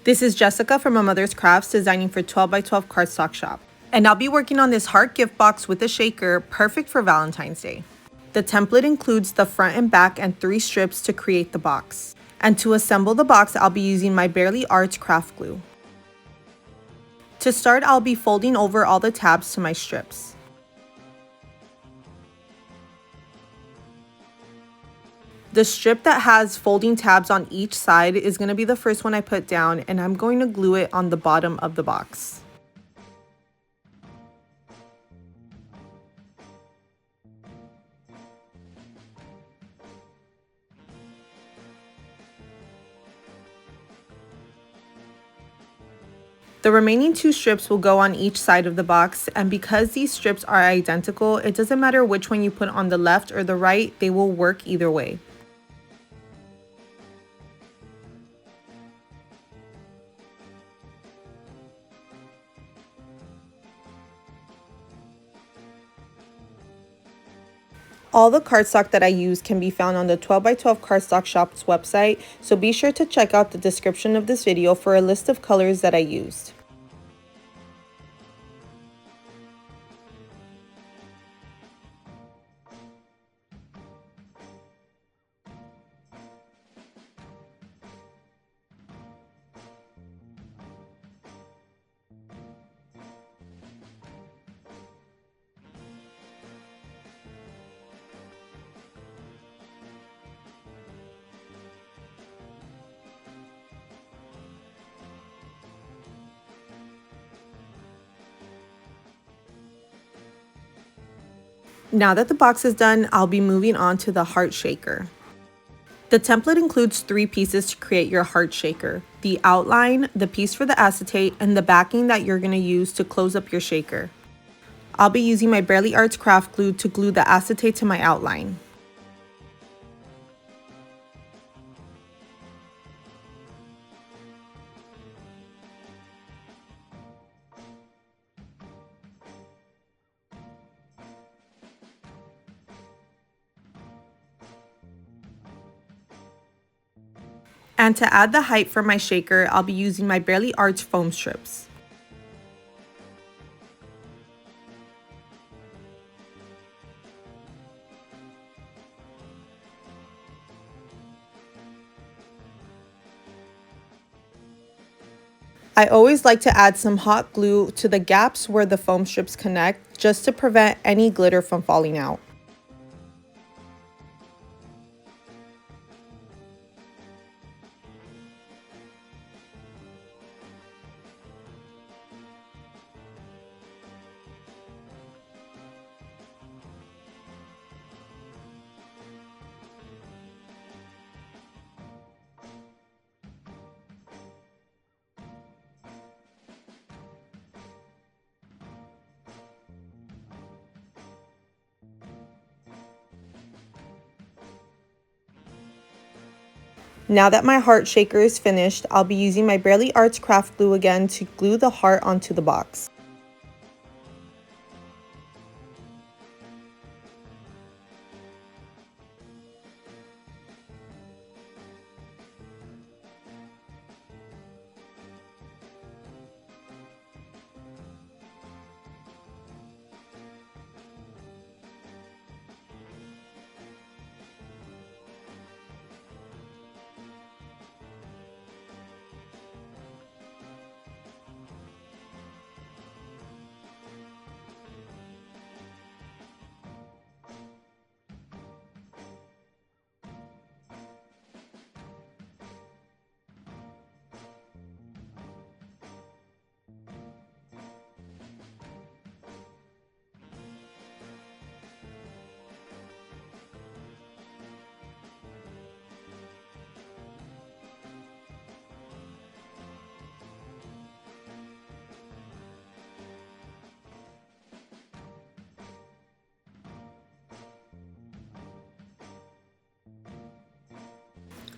This is Jessica from A Mother's Crafts, designing for 12 by 12 cardstock shop. And I'll be working on this heart gift box with a shaker, perfect for Valentine's Day. The template includes the front and back and 3 strips to create the box. And to assemble the box, I'll be using my Barely Arts craft glue. To start, I'll be folding over all the tabs to my strips. The strip that has folding tabs on each side is going to be the first one I put down, and I'm going to glue it on the bottom of the box. The remaining 2 strips will go on each side of the box, and because these strips are identical, it doesn't matter which one you put on the left or the right, they will work either way. All the cardstock that I use can be found on the 12 by 12 Cardstock Shop's website, so be sure to check out the description of this video for a list of colors that I used. Now that the box is done, I'll be moving on to the heart shaker. The template includes 3 pieces to create your heart shaker: the outline, the piece for the acetate, and the backing that you're going to use to close up your shaker. I'll be using my Barely Arts craft glue to glue the acetate to my outline. And to add the height for my shaker, I'll be using my Barely Arts foam strips. I always like to add some hot glue to the gaps where the foam strips connect, just to prevent any glitter from falling out. Now that my heart shaker is finished, I'll be using my Barely Arts craft glue again to glue the heart onto the box.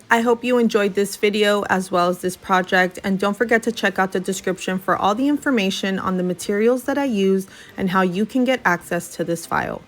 I hope you enjoyed this video as well as this project, and don't forget to check out the description for all the information on the materials that I used and how you can get access to this file.